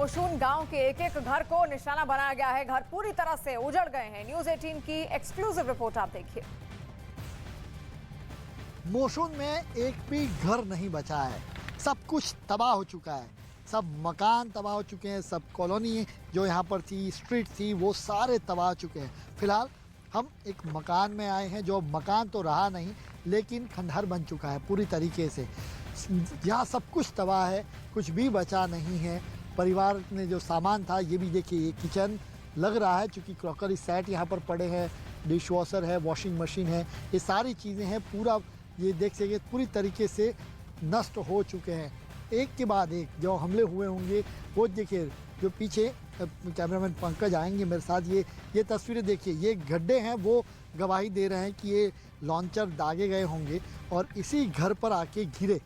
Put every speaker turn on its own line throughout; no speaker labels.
मोशून गांव के एक एक घर को निशाना बनाया गया है। घर पूरी तरह से उजड़ गए हैं। न्यूज़ 18 की एक्सक्लूसिव रिपोर्ट आप देखिए।
मोशून में एक भी घर नहीं बचा है। सब कुछ तबाह हो चुका है। सब मकान तबाह हो चुके हैं। सब कॉलोनी जो यहाँ पर थी, स्ट्रीट थी, वो सारे तबाह हो चुके हैं। फिलहाल हम एक मकान में आए हैं जो मकान तो रहा नहीं लेकिन खंडहर बन चुका है पूरी तरीके से। यहाँ सब कुछ तबाह है, कुछ भी बचा नहीं है। परिवार ने जो सामान था, ये भी देखिए, ये किचन लग रहा है क्योंकि क्रॉकरी सेट यहाँ पर पड़े हैं, डिश वॉशर है, वॉशिंग मशीन है, ये सारी चीज़ें हैं। पूरा ये देख सके पूरी तरीके से नष्ट हो चुके हैं। एक के बाद एक जो हमले हुए होंगे वो देखिए। जो पीछे कैमरामैन पंकज आएंगे मेरे साथ, ये तस्वीरें देखिए। ये गड्ढे हैं, वो गवाही दे रहे हैं कि ये लॉन्चर दागे गए होंगे और इसी घर पर आके गिरे।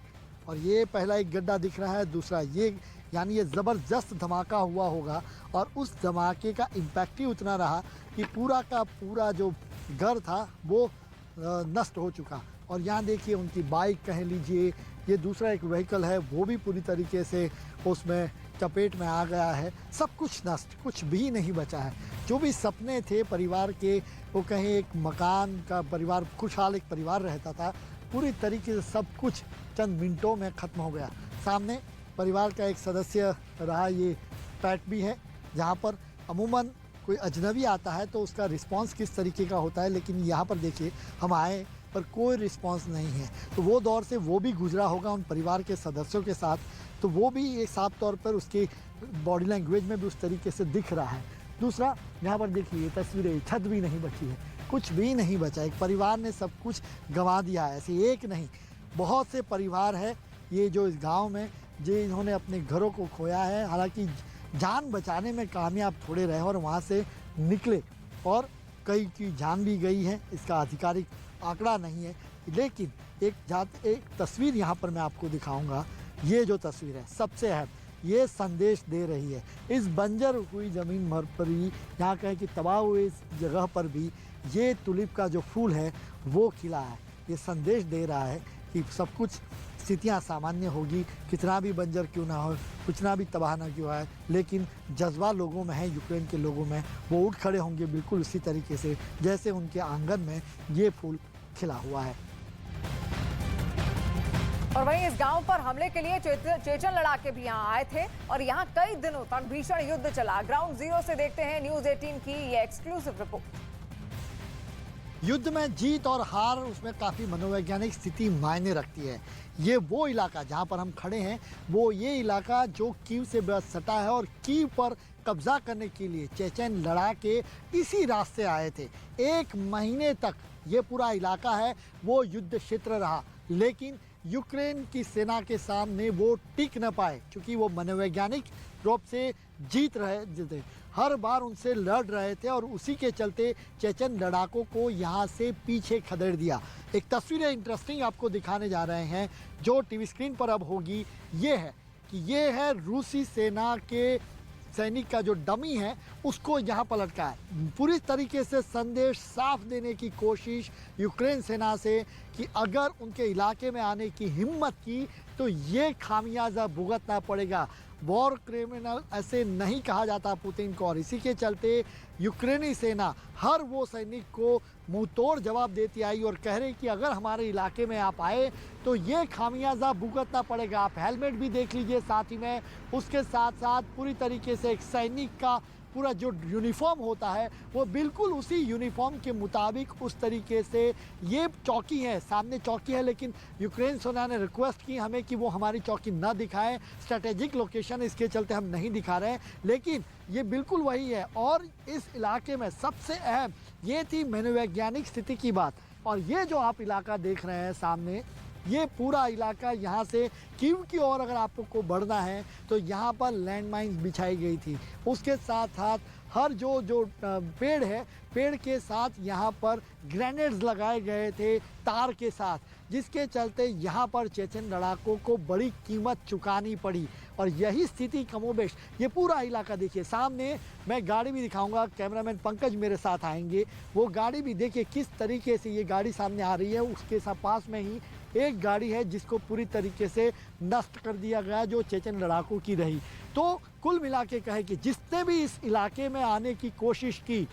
और ये पहला एक गड्ढा दिख रहा है, दूसरा ये, यानी ये ज़बरदस्त धमाका हुआ होगा और उस धमाके का इम्पैक्ट ही उतना रहा कि पूरा का पूरा जो घर था वो नष्ट हो चुका। और यहाँ देखिए उनकी बाइक कह लीजिए, ये दूसरा एक व्हीकल है, वो भी पूरी तरीके से उसमें चपेट में आ गया है। सब कुछ नष्ट, कुछ भी नहीं बचा है। जो भी सपने थे परिवार के, वो कहें एक मकान का परिवार, खुशहाल एक परिवार रहता था, पूरी तरीके से सब कुछ चंद मिनटों में ख़त्म हो गया। सामने परिवार का एक सदस्य रहा, ये पैट भी है, जहाँ पर अमूमन कोई अजनबी आता है तो उसका रिस्पांस किस तरीके का होता है, लेकिन यहाँ पर देखिए हम आए पर कोई रिस्पांस नहीं है। तो वो दौर से वो भी गुजरा होगा उन परिवार के सदस्यों के साथ, तो वो भी एक साफ तौर पर उसकी बॉडी लैंग्वेज में भी उस तरीके से दिख रहा है। दूसरा, यहाँ पर देखिए ये तस्वीरें, छत भी नहीं बची है, कुछ भी नहीं बचा। एक परिवार ने सब कुछ गंवा दिया है। ऐसे एक नहीं, बहुत से परिवार है ये जो इस गांव में जिन्होंने अपने घरों को खोया है। हालांकि जान बचाने में कामयाब थोड़े रहे और वहाँ से निकले, और कई की जान भी गई है, इसका आधिकारिक आंकड़ा नहीं है। लेकिन एक तस्वीर यहाँ पर मैं आपको दिखाऊंगा। ये जो तस्वीर है सबसे अहम, ये संदेश दे रही है। इस बंजर हुई ज़मीन पर भी, यहाँ कहें कि तबाह हुई इस जगह पर भी, ये टुलिप का जो फूल है वो खिला है। ये संदेश दे रहा है कि सब कुछ स्थितियाँ सामान्य होगी, कितना भी बंजर क्यों ना हो, कुछ भी तबाह ना क्यों है, लेकिन जज्बा लोगों में है, यूक्रेन के लोगों में। वो उठ खड़े होंगे बिल्कुल उसी तरीके से जैसे उनके आंगन में ये फूल खिला हुआ है।
और वहीं इस गांव पर हमले के लिए चेचन लड़ाके भी यहां आए थे और यहां कई दिनों तक भीषण युद्ध चला। ग्राउंड जीरो से देखते हैं न्यूज़ 18 की ये एक्सक्लूसिव रिपोर्ट।
युद्ध में जीत और हार, उसमें काफ़ी मनोवैज्ञानिक स्थिति मायने रखती है। ये वो इलाका जहाँ पर हम खड़े हैं, वो ये इलाका जो कीव से बस सटा है और कीव पर कब्जा करने के लिए चेचेन लड़ाके इसी रास्ते आए थे। 1 महीने तक ये पूरा इलाका है वो युद्ध क्षेत्र रहा, लेकिन यूक्रेन की सेना के सामने वो टिक न पाए क्योंकि वो मनोवैज्ञानिक रूप से जीत रहे थे, हर बार उनसे लड़ रहे थे और उसी के चलते चेचन लड़ाकों को यहाँ से पीछे खदेड़ दिया। एक तस्वीर इंटरेस्टिंग आपको दिखाने जा रहे हैं जो टीवी स्क्रीन पर अब होगी। ये है कि ये है रूसी सेना के सैनिक का जो डमी है उसको यहाँ पर लटका है। पूरी तरीके से संदेश साफ देने की कोशिश यूक्रेन सेना से कि अगर उनके इलाके में आने की हिम्मत की तो ये खामियाजा भुगतना पड़ेगा। वॉर क्रिमिनल ऐसे नहीं कहा जाता पुतिन को, और इसी के चलते यूक्रेनी सेना हर वो सैनिक को मुंह तोड़ जवाब देती आई और कह रही कि अगर हमारे इलाके में आप आए तो ये खामियाजा भुगतना पड़ेगा। आप हेलमेट भी देख लीजिए साथ ही में, उसके साथ साथ पूरी तरीके से एक सैनिक का पूरा जो यूनिफॉर्म होता है वो बिल्कुल उसी यूनिफॉर्म के मुताबिक उस तरीके से ये चौकी है, सामने चौकी है, लेकिन यूक्रेन सेना ने रिक्वेस्ट की हमें कि वो हमारी चौकी ना दिखाएं, स्ट्रेटेजिक लोकेशन इसके चलते हम नहीं दिखा रहे हैं, लेकिन ये बिल्कुल वही है। और इस इलाके में सबसे अहम ये थी मनोवैज्ञानिक स्थिति की बात। और ये जो आप इलाका देख रहे हैं सामने, ये पूरा इलाका, यहाँ से कीव की ओर अगर आपको बढ़ना है तो यहाँ पर लैंड माइन्स बिछाई गई थी। उसके साथ साथ हर जो पेड़ है, पेड़ के साथ यहाँ पर ग्रेनेड्स लगाए गए थे तार के साथ, जिसके चलते यहाँ पर चेचन लड़ाकों को बड़ी कीमत चुकानी पड़ी। और यही स्थिति कमोबेश ये पूरा इलाका देखिए। सामने मैं गाड़ी भी दिखाऊंगा, कैमरामैन पंकज मेरे साथ आएंगे, वो गाड़ी भी देखिए किस तरीके से ये गाड़ी सामने आ रही है। उसके पास में ही एक गाड़ी है जिसको पूरी तरीके से नष्ट कर दिया गया, जो चेचन लड़ाकों की रही। तो कुल मिला के कहे कि जिसने भी इस इलाके में आने की कोशिश की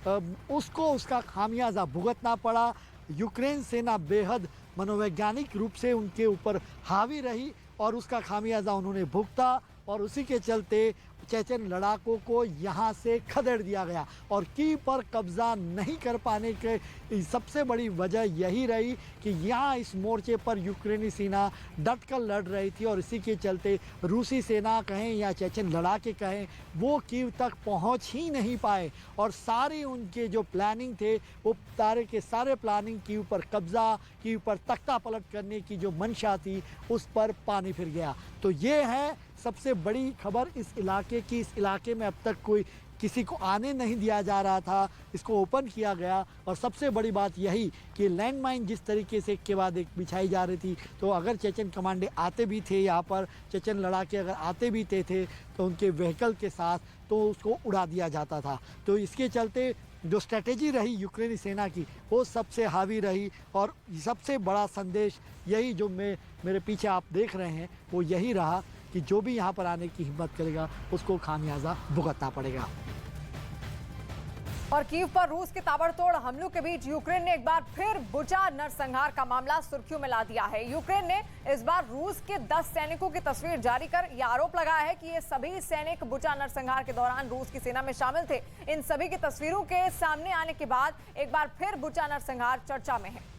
उसको उसका खामियाजा भुगतना पड़ा। यूक्रेन सेना बेहद मनोवैज्ञानिक रूप से उनके ऊपर हावी रही और उसका खामियाजा उन्होंने भुगता, और उसी के चलते चेचन लड़ाकों को यहाँ से खदेड़ दिया गया। और कीव पर कब्जा नहीं कर पाने के सबसे बड़ी वजह यही रही कि यहाँ इस मोर्चे पर यूक्रेनी सेना डटकर लड़ रही थी, और इसी के चलते रूसी सेना कहें या चेचन लड़ाके कहें, वो कीव तक पहुँच ही नहीं पाए। और सारी उनके जो प्लानिंग थे वो सारे के सारे प्लानिंग कीव पर कब्जा, कीव पर तख्ता पलट करने की जो मंशा थी उस पर पानी फिर गया। तो ये है सबसे बड़ी खबर इस इलाके की। इस इलाके में अब तक कोई किसी को आने नहीं दिया जा रहा था, इसको ओपन किया गया। और सबसे बड़ी बात यही कि लैंडमाइन जिस तरीके से एक के बाद एक बिछाई जा रही थी, तो अगर चेचन कमांडे आते भी थे यहाँ पर, चेचन लड़ाके अगर आते भी थे तो उनके व्हीकल के साथ तो उसको उड़ा दिया जाता था। तो इसके चलते जो स्ट्रेटेजी रही यूक्रेनी सेना की वो सबसे हावी रही। और सबसे बड़ा संदेश यही जो मेरे पीछे आप देख रहे हैं वो यही रहा कि जो भी यहाँ पर आने की हिम्मत करेगा उसको खामियाजा भुगतना पड़ेगा।
और कीव पर रूस के ताबड़तोड़ हमलों के बीच यूक्रेन ने एक बार फिर बुचा नरसंहार का मामला सुर्खियों में ला दिया है। यूक्रेन ने इस बार रूस के 10 सैनिकों की तस्वीर जारी कर यह आरोप लगाया है कि ये सभी सैनिक बुचा नरसंहार के दौरान रूस की सेना में शामिल थे। इन सभी की तस्वीरों के सामने आने के बाद एक बार फिर बुचा नरसंहार चर्चा में है।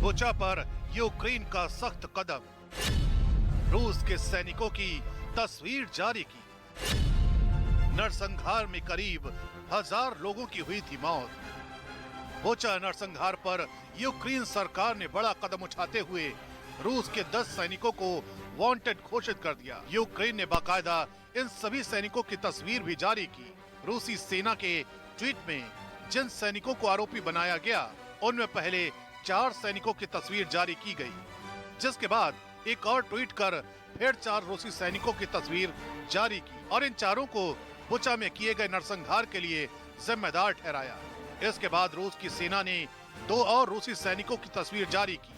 बुचा पर यूक्रेन का सख्त कदम, रूस के सैनिकों की तस्वीर जारी की। नरसंहार में करीब 1000 लोगों की हुई थी मौत। बुचा नरसंहार पर यूक्रेन सरकार ने बड़ा कदम उठाते हुए रूस के 10 सैनिकों को वांटेड घोषित कर दिया। यूक्रेन ने बाकायदा इन सभी सैनिकों की तस्वीर भी जारी की। रूसी सेना के ट्वीट में जिन सैनिकों को आरोपी बनाया गया उनमें पहले 4 सैनिकों की तस्वीर जारी की गई, जिसके बाद एक और ट्वीट कर फिर 4 रूसी सैनिकों की तस्वीर जारी की और इन चारों को बुचा में किए गए नरसंहार के लिए जिम्मेदार ठहराया। इसके बाद रूस की सेना ने 2 और रूसी सैनिकों की तस्वीर जारी की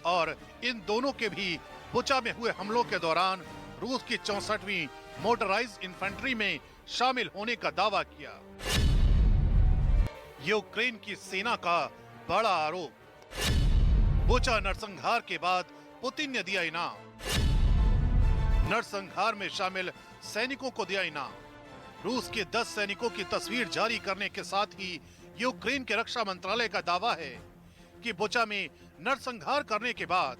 और इन दोनों के भी बुचा में हुए हमलों के दौरान रूस की 64वीं मोटराइज्ड इन्फेंट्री में शामिल होने का दावा किया। यूक्रेन की सेना का बड़ा आरोप, बुचा नरसंहार के बाद पुतिन ने दिया इनाम। नरसंहार में शामिल सैनिकों को दिया इनाम। रूस के 10 सैनिकों की तस्वीर जारी करने के साथ ही यूक्रेन के रक्षा मंत्रालय का दावा है कि बुचा में नरसंहार करने के बाद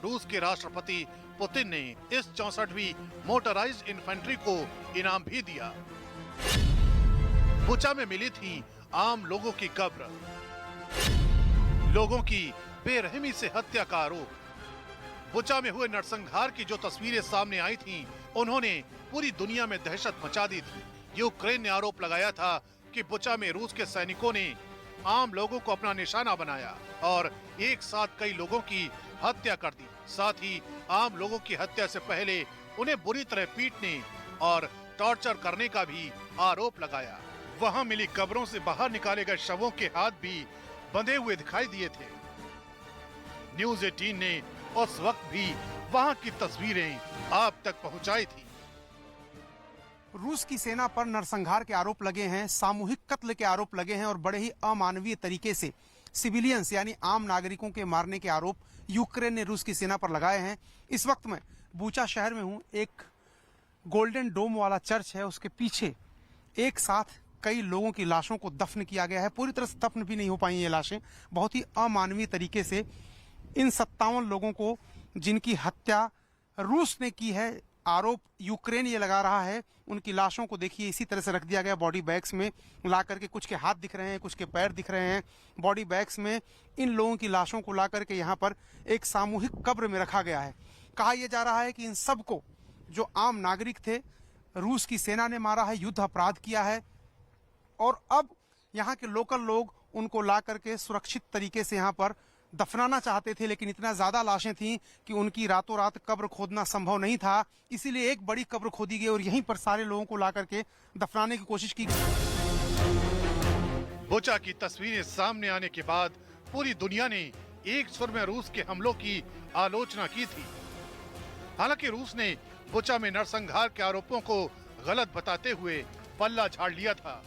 रूस के राष्ट्रपति पुतिन ने इस 64वीं मोटराइज्ड इन्फेंट्री को इनाम भी दिया। बुचा में मिली थी आम लोगों की कब्र, लोगों की बेरहमी से हत्या का आरोप। बुचा में हुए नरसंहार की जो तस्वीरें सामने आई थीं, उन्होंने पूरी दुनिया में दहशत मचा दी थी। यूक्रेन ने आरोप लगाया था कि बुचा में रूस के सैनिकों ने आम लोगों को अपना निशाना बनाया और एक साथ कई लोगों की हत्या कर दी। साथ ही आम लोगों की हत्या से पहले उन्हें बुरी तरह पीटने और टॉर्चर करने का भी आरोप लगाया। वहां मिली कब्रों से बाहर निकाले गए शवों के हाथ भी बंधे हुए दिखाई दिए थे। न्यूज़ 18 ने उस वक्त भी वहां की तस्वीरें आप तक पहुंचाई थी।
रूस की सेना पर नरसंहार के आरोप लगे हैं, सामूहिक कत्ल के आरोप लगे हैं और बड़े ही अमानवीय तरीके से सिविलियंस यानी आम नागरिकों के मारने के आरोप यूक्रेन ने रूस की सेना पर लगाए हैं। इस वक्त मैं बूचा शहर में हूं। एक गोल्डन डोम वाला चर्च है, उसके पीछे एक साथ कई लोगों की लाशों को दफन किया गया है। पूरी तरह से दफन भी नहीं हो पाई ये लाशें। बहुत ही अमानवीय तरीके से इन 57 लोगों को जिनकी हत्या रूस ने की है, आरोप यूक्रेन ये लगा रहा है, उनकी लाशों को देखिए इसी तरह से रख दिया गया बॉडी बैग्स में ला करके। कुछ के हाथ दिख रहे हैं, कुछ के पैर दिख रहे हैं बॉडी बैग्स में। इन लोगों की लाशों को ला करके यहाँ पर एक सामूहिक कब्र में रखा गया है। कहा यह जा रहा है कि इन सबको जो आम नागरिक थे रूस की सेना ने मारा है, युद्ध अपराध किया है और अब यहाँ के लोकल लोग उनको ला करके सुरक्षित तरीके से यहाँ पर दफनाना चाहते थे, लेकिन इतना ज्यादा लाशें थीं कि उनकी रातों रात कब्र खोदना संभव नहीं था। इसीलिए एक बड़ी कब्र खोदी गई और यहीं पर सारे लोगों को ला करके दफनाने की कोशिश की गई।
बुचा की तस्वीरें सामने आने के बाद पूरी दुनिया ने एक सुर में रूस के हमलों की आलोचना की थी। हालांकि रूस ने बुचा में नरसंहार के आरोपों को गलत बताते हुए पल्ला झाड़ लिया था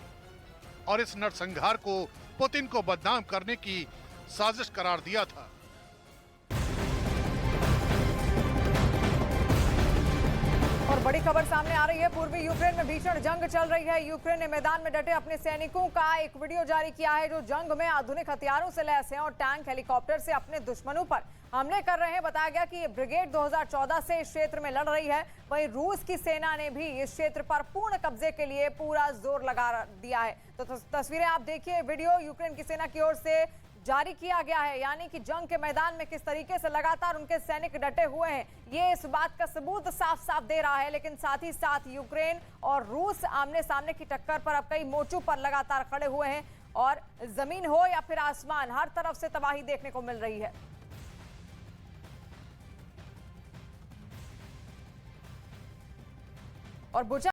और इस नरसंहार को पुतिन को बदनाम करने की साजिश करार दिया था।
और बड़ी खबर सामने आ रही है। पूर्वी यूक्रेन में भीषण जंग चल रही है। यूक्रेन ने मैदान में डटे अपने सैनिकों का एक वीडियो जारी किया है जो जंग में आधुनिक हथियारों से लैस हैं और टैंक हेलीकॉप्टर से अपने दुश्मनों पर हमले कर रहे हैं। बताया गया कि ये ब्रिगेड 2014 से इस क्षेत्र में लड़ रही है। वहीं रूस की सेना ने भी इस क्षेत्र पर पूर्ण कब्जे के लिए पूरा जोर लगा दिया है। तो तस्वीरें आप देखिए, वीडियो यूक्रेन की सेना की ओर से जारी किया गया है, यानी कि जंग के मैदान में किस तरीके से लगातार उनके सैनिक डटे हुए हैं, ये इस बात का सबूत साफ साफ दे रहा है। लेकिन साथ ही साथ यूक्रेन और रूस आमने सामने की टक्कर पर अब कई मोर्चों पर लगातार खड़े हुए हैं और जमीन हो या फिर आसमान, हर तरफ से तबाही देखने को मिल रही है। और बुचा